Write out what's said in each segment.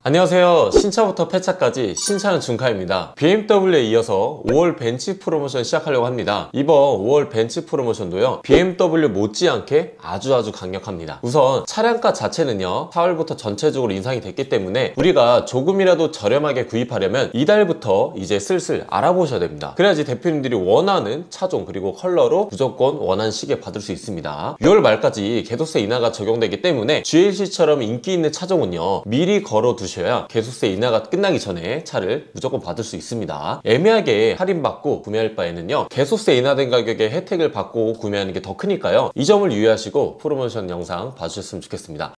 안녕하세요. 신차부터 폐차까지 신차는 중카입니다. BMW에 이어서 5월 벤츠 프로모션 시작하려고 합니다. 이번 5월 벤츠 프로모션도요, BMW 못지않게 아주 강력합니다. 우선 차량가 자체는요, 4월부터 전체적으로 인상이 됐기 때문에 우리가 조금이라도 저렴하게 구입하려면 이달부터 이제 슬슬 알아보셔야 됩니다. 그래야지 대표님들이 원하는 차종 그리고 컬러로 무조건 원하는 시기에 받을 수 있습니다. 6월 말까지 개소세 인하가 적용되기 때문에 GLC처럼 인기 있는 차종은요, 미리 걸어두셔야 개소세 인하가 끝나기 전에 차를 무조건 받을 수 있습니다. 애매하게 할인받고 구매할 바에는요, 개소세 인하된 가격에 혜택을 받고 구매하는 게 더 크니까요, 이 점을 유의하시고 프로모션 영상 봐주셨으면 좋겠습니다.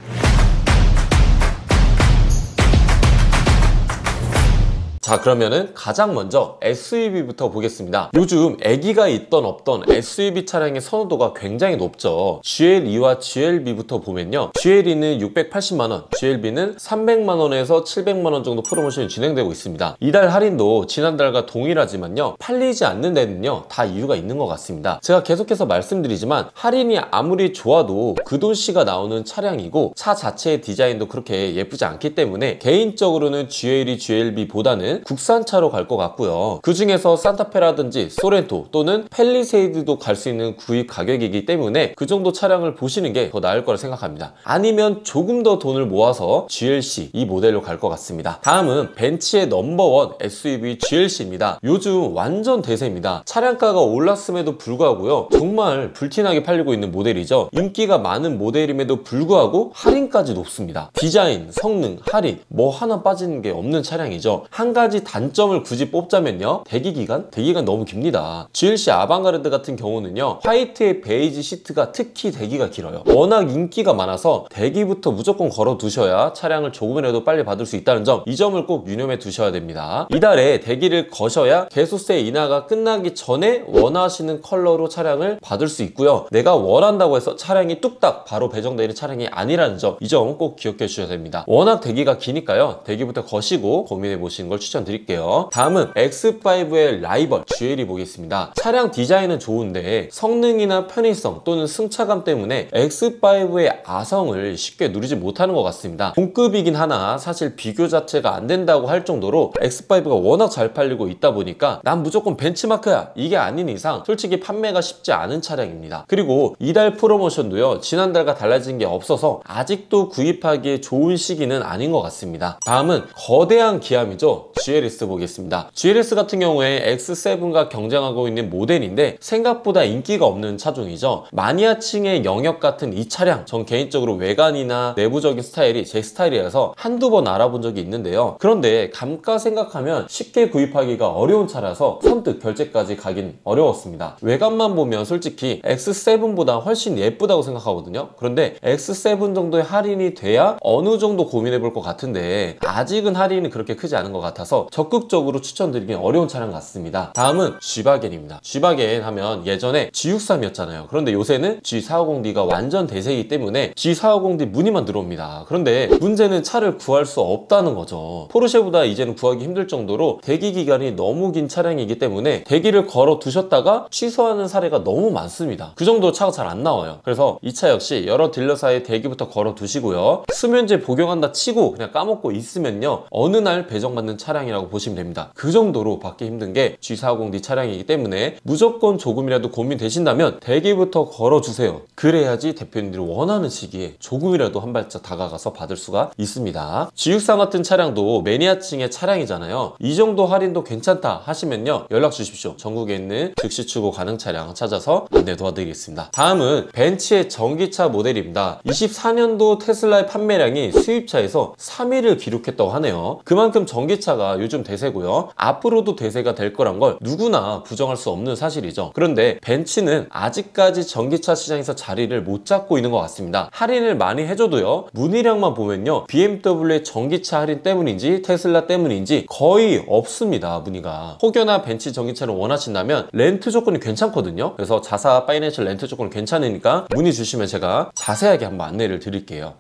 자, 그러면은 가장 먼저 SUV부터 보겠습니다. 요즘 애기가 있던 없던 SUV 차량의 선호도가 굉장히 높죠. GL2와 GLB부터 보면요, GL2는 680만원, GLB는 300만원에서 700만원 정도 프로모션이 진행되고 있습니다. 이달 할인도 지난달과 동일하지만요, 팔리지 않는 데는요, 다 이유가 있는 것 같습니다. 제가 계속해서 말씀드리지만 할인이 아무리 좋아도 그 돈씨가 나오는 차량이고 차 자체의 디자인도 그렇게 예쁘지 않기 때문에 개인적으로는 GL2, GLB보다는 국산차로 갈 것 같고요. 그 중에서 산타페라든지 소렌토 또는 팰리세이드도 갈 수 있는 구입 가격이기 때문에 그 정도 차량을 보시는 게 더 나을 거라 생각합니다. 아니면 조금 더 돈을 모아서 GLC 이 모델로 갈 것 같습니다. 다음은 벤츠의 넘버원 SUV GLC입니다. 요즘 완전 대세입니다. 차량가가 올랐음에도 불구하고요, 정말 불티나게 팔리고 있는 모델이죠. 인기가 많은 모델임에도 불구하고 할인까지 높습니다. 디자인, 성능, 할인 뭐 하나 빠지는 게 없는 차량이죠. 한 가지 단점을 굳이 뽑자면요, 대기기간 너무 깁니다. GLC 아방가르드 같은 경우는요, 화이트의 베이지 시트가 특히 대기가 길어요. 워낙 인기가 많아서 대기부터 무조건 걸어 두셔야 차량을 조금이라도 빨리 받을 수 있다는 점, 이 점을 꼭 유념해 두셔야 됩니다. 이달에 대기를 거셔야 개소세 인하가 끝나기 전에 원하시는 컬러로 차량을 받을 수 있고요, 내가 원한다고 해서 차량이 뚝딱 바로 배정되는 차량이 아니라는 점, 이 점 꼭 기억해 주셔야 됩니다. 워낙 대기가 기니까요, 대기부터 거시고 고민해 보시는 걸 추천드릴게요. 다음은 X5의 라이벌 GLE 보겠습니다. 차량 디자인은 좋은데 성능이나 편의성 또는 승차감 때문에 X5의 아성을 쉽게 누리지 못하는 것 같습니다. 동급이긴 하나 사실 비교 자체가 안 된다고 할 정도로 X5가 워낙 잘 팔리고 있다 보니까 난 무조건 벤치마크야, 이게 아닌 이상 솔직히 판매가 쉽지 않은 차량입니다. 그리고 이달 프로모션도요, 지난달과 달라진 게 없어서 아직도 구입하기에 좋은 시기는 아닌 것 같습니다. 다음은 거대한 기함이죠. GLS 보겠습니다. GLS 같은 경우에 X7과 경쟁하고 있는 모델인데 생각보다 인기가 없는 차종이죠. 마니아층의 영역 같은 이 차량, 전 개인적으로 외관이나 내부적인 스타일이 제 스타일이라서 한두 번 알아본 적이 있는데요. 그런데 감가 생각하면 쉽게 구입하기가 어려운 차라서 선뜻 결제까지 가긴 어려웠습니다. 외관만 보면 솔직히 X7보다 훨씬 예쁘다고 생각하거든요. 그런데 X7 정도의 할인이 돼야 어느 정도 고민해 볼 것 같은데 아직은 할인이 그렇게 크지 않은 것 같아서 적극적으로 추천드리긴 어려운 차량 같습니다. 다음은 G바겐입니다. G바겐 하면 예전에 G63이었잖아요. 그런데 요새는 G450D가 완전 대세이기 때문에 G450D 문의만 들어옵니다. 그런데 문제는 차를 구할 수 없다는 거죠. 포르쉐보다 이제는 구하기 힘들 정도로 대기 기간이 너무 긴 차량이기 때문에 대기를 걸어 두셨다가 취소하는 사례가 너무 많습니다. 그 정도로 차가 잘 안 나와요. 그래서 이 차 역시 여러 딜러사에 대기부터 걸어 두시고요, 수면제 복용한다 치고 그냥 까먹고 있으면요, 어느 날 배정받는 차량이라고 보시면 됩니다. 그 정도로 받기 힘든 게 G450D 차량이기 때문에 무조건 조금이라도 고민되신다면 대기부터 걸어주세요. 그래야지 대표님들이 원하는 시기에 조금이라도 한 발짝 다가가서 받을 수가 있습니다. G63 같은 차량도 매니아층의 차량이잖아요. 이 정도 할인도 괜찮다 하시면요, 연락 주십시오. 전국에 있는 즉시 출고 가능 차량 찾아서 안내 도와드리겠습니다. 다음은 벤츠의 전기차 모델입니다. 24년도 테슬라의 판매량이 수입차에서 3위를 기록했다고 하네요. 그만큼 전기차가 요즘 대세고요, 앞으로도 대세가 될 거란 걸 누구나 부정할 수 없는 사실이죠. 그런데 벤츠는 아직까지 전기차 시장에서 자리를 못 잡고 있는 것 같습니다. 할인을 많이 해줘도요, 문의량만 보면요, BMW의 전기차 할인 때문인지 테슬라 때문인지 거의 없습니다. 문의가. 혹여나 벤츠 전기차를 원하신다면 렌트 조건이 괜찮거든요. 그래서 자사 파이낸셜 렌트 조건이 괜찮으니까 문의 주시면 제가 자세하게 한번 안내를 드릴게요.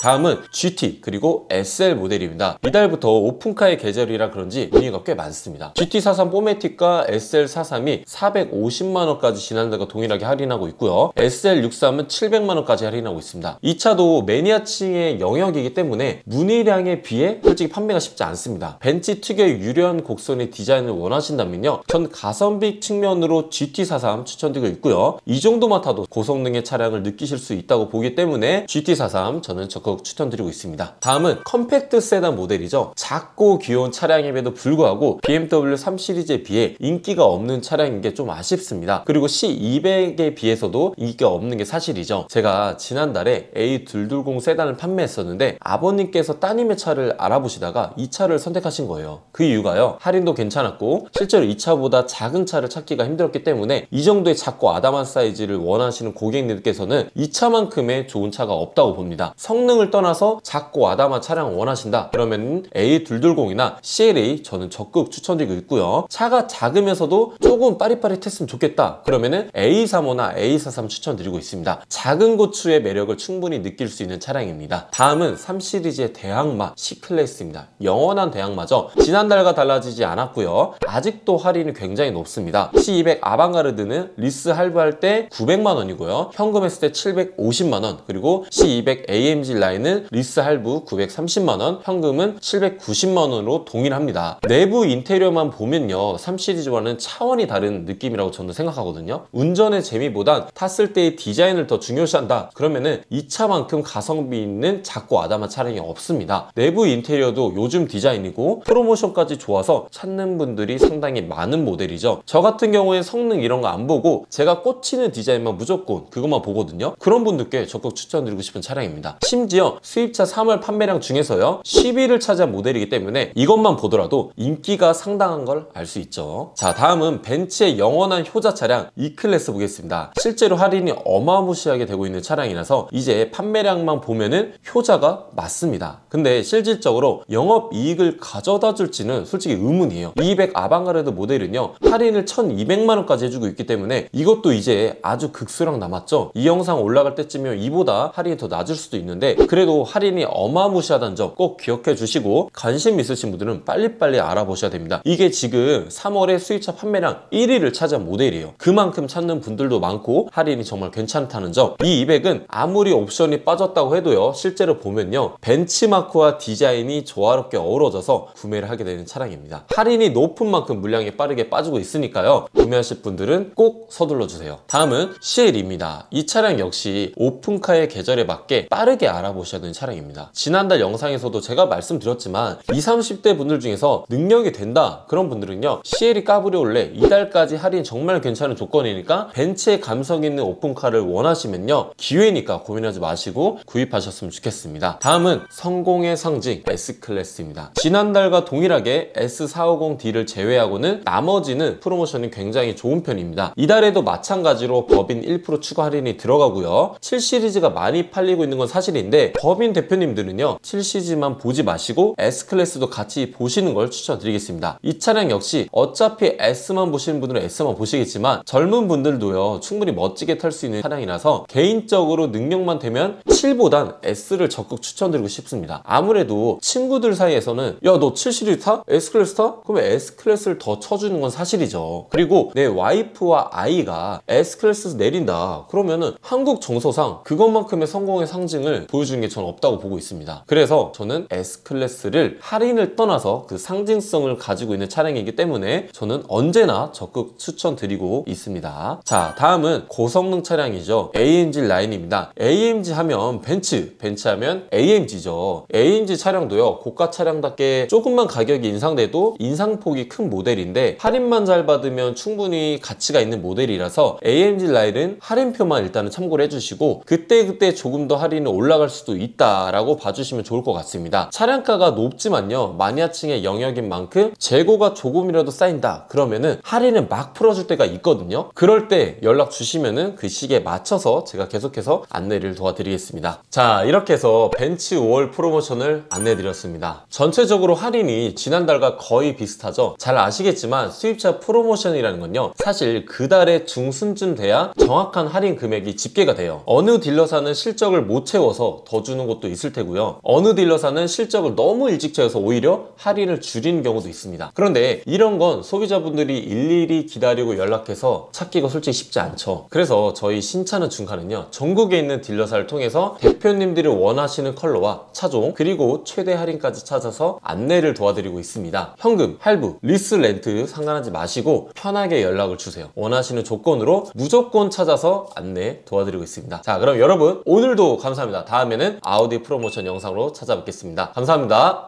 다음은 GT 그리고 SL 모델입니다. 이달부터 오픈카의 계절이라 그런지 문의가 꽤 많습니다. GT43 포매틱과 SL43이 450만원까지 지난달과 동일하게 할인하고 있고요. SL63은 700만원까지 할인하고 있습니다. 이 차도 매니아층의 영역이기 때문에 문의량에 비해 솔직히 판매가 쉽지 않습니다. 벤츠 특유의 유려한 곡선의 디자인을 원하신다면요, 전 가성비 측면으로 GT43 추천드리고 있고요. 이 정도만 타도 고성능의 차량을 느끼실 수 있다고 보기 때문에 GT43 저는 적극 추천드리고 있습니다. 다음은 컴팩트 세단 모델이죠. 작고 귀여운 차량임에도 불구하고 BMW 3 시리즈에 비해 인기가 없는 차량인 게 좀 아쉽습니다. 그리고 C200에 비해서도 인기가 없는 게 사실이죠. 제가 지난달에 A220 세단을 판매했었는데 아버님께서 따님의 차를 알아보시다가 이 차를 선택하신 거예요. 그 이유가요, 할인도 괜찮았고 실제로 이 차보다 작은 차를 찾기가 힘들었기 때문에 이 정도의 작고 아담한 사이즈를 원하시는 고객님들께서는 이 차만큼의 좋은 차가 없다고 봅니다. 성능을 떠나서 작고 아담한 차량을 원하신다 그러면 A220이나 CLA 저는 적극 추천드리고 있고요. 차가 작으면서도 조금 빠릿빠릿했으면 좋겠다 그러면은 A35나 A43 추천드리고 있습니다. 작은 고추의 매력을 충분히 느낄 수 있는 차량입니다. 다음은 3 시리즈의 대항마 C클래스입니다. 영원한 대항마죠. 지난달과 달라지지 않았고요. 아직도 할인이 굉장히 높습니다. C200 아방가르드는 리스 할부할 때 900만원이고요. 현금했을 때 750만원, 그리고 C200 AMG 라인은 리스 할부 930만원, 현금은 790만원으로 동일합니다. 내부 인테리어만 보면요, 3 시리즈와는 차원이 다른 느낌이라고 저는 생각하거든요. 운전의 재미보단 탔을 때의 디자인을 더 중요시한다 그러면은 이 차만큼 가성비 있는 작고 아담한 차량이 없습니다. 내부 인테리어도 요즘 디자인이고 프로모션까지 좋아서 찾는 분들이 상당히 많은 모델이죠. 저 같은 경우에 성능 이런 거 안 보고 제가 꽂히는 디자인만 무조건 그것만 보거든요. 그런 분들께 적극 추천드리고 싶은 차량입니다. 심지어 수입차 3월 판매량 중에서요 10위를 차지한 모델이기 때문에 이것만 보더라도 인기가 상당한 걸 알 수 있죠. 자, 다음은 벤츠의 영원한 효자 차량 E클래스 보겠습니다. 실제로 할인이 어마무시하게 되고 있는 차량이라서 이제 판매량만 보면은 효자가 맞습니다. 근데 실질적으로 영업이익을 가져다 줄지는 솔직히 의문이에요. 200 아방가르드 모델은요 할인을 1200만원까지 해주고 있기 때문에 이것도 이제 아주 극수량 남았죠. 이 영상 올라갈 때쯤이면 이보다 할인이 더 낮을 수도 있는데 그래도 할인이 어마무시하다는 점 꼭 기억해 주시고 관심 있으신 분들은 빨리빨리 알아보셔야 됩니다. 이게 지금 3월에 수입차 판매량 1위를 차지한 모델이에요. 그만큼 찾는 분들도 많고 할인이 정말 괜찮다는 점. 이 200은 아무리 옵션이 빠졌다고 해도요 실제로 보면요 벤치마크와 디자인이 조화롭게 어우러져서 구매를 하게 되는 차량입니다. 할인이 높은 만큼 물량이 빠르게 빠지고 있으니까요 구매하실 분들은 꼭 서둘러 주세요. 다음은 CL입니다. 이 차량 역시 오픈카의 계절에 맞게 빠르게 알아보셔야 되는 차량입니다. 지난달 영상에서도 제가 말씀드렸지만 20, 30대 분들 중에서 능력이 된다 그런 분들은요 CL이 까브리올레 이달까지 할인 정말 괜찮은 조건이니까 벤츠의 감성 있는 오픈카를 원하시면요 기회니까 고민하지 마시고 구입하셨으면 좋겠습니다. 다음은 성공의 상징 S클래스입니다. 지난달과 동일하게 S450D를 제외하고는 나머지는 프로모션이 굉장히 좋은 편입니다. 이달에도 마찬가지로 법인 1% 추가 할인이 들어가고요 7 시리즈가 많이 팔리고 있는 건 사실인데 법인 대표님들은요 7 시리즈만 보지 마시고 S클래스도 같이 보시는 걸 추천드리겠습니다. 이 차량 역시 어차피 S만 보시는 분들은 S만 보시겠지만 젊은 분들도요 충분히 멋지게 탈 수 있는 차량이라서 개인적으로 능력만 되면 7보단 S를 적극 추천드리고 싶습니다. 아무래도 친구들 사이에서는 야 너 7 시리즈 타? S클래스 타? 그러면 S클래스를 더 쳐주는 건 사실이죠. 그리고 내 와이프와 아이가 S클래스에서 내린다 그러면은 한국 정서상 그것만큼의 성공의 상징을 보여주는 게 저는 없다고 보고 있습니다. 그래서 저는 S클래스를 할인을 떠나서 그 상징성을 가지고 있는 차량이기 때문에 저는 언제나 적극 추천드리고 있습니다. 자, 다음은 고성능 차량이죠. AMG 라인입니다. AMG 하면 벤츠 하면 AMG죠. AMG 차량도요 고가 차량답게 조금만 가격이 인상돼도 인상폭이 큰 모델인데 할인만 잘 받으면 충분히 가치가 있는 모델이라서 AMG 라인은 할인표만 일단은 참고를 해주시고 그때그때 조금 더 할인이 올라갈 수도 있다라고 봐주시면 좋을 것 같습니다. 차량가가 높지만요 마니아층의 영역인 만큼 재고가 조금이라도 쌓인다 그러면은 할인을 막 풀어줄 때가 있거든요. 그럴 때 연락 주시면은 그 시기에 맞춰서 제가 계속해서 안내를 도와드리겠습니다. 자, 이렇게 해서 벤츠 5월 프로모션을 안내드렸습니다. 전체적으로 할인이 지난달과 거의 비슷하죠. 잘 아시겠지만 수입차 프로모션이라는 건요 사실 그 달의 중순쯤 돼야 정확한 할인 금액이 집계가 돼요. 어느 딜러사는 실적을 못 채워서 더 더 주는 곳도 있을 테고요. 어느 딜러사는 실적을 너무 일찍 채워서 오히려 할인을 줄이는 경우도 있습니다. 그런데 이런 건 소비자분들이 일일이 기다리고 연락해서 찾기가 솔직히 쉽지 않죠. 그래서 저희 신차는 중카는요, 전국에 있는 딜러사를 통해서 대표님들이 원하시는 컬러와 차종 그리고 최대 할인까지 찾아서 안내를 도와드리고 있습니다. 현금, 할부, 리스, 렌트 상관하지 마시고 편하게 연락을 주세요. 원하시는 조건으로 무조건 찾아서 안내 도와드리고 있습니다. 자, 그럼 여러분 오늘도 감사합니다. 다음에는 아우디 프로모션 영상으로 찾아뵙겠습니다. 감사합니다.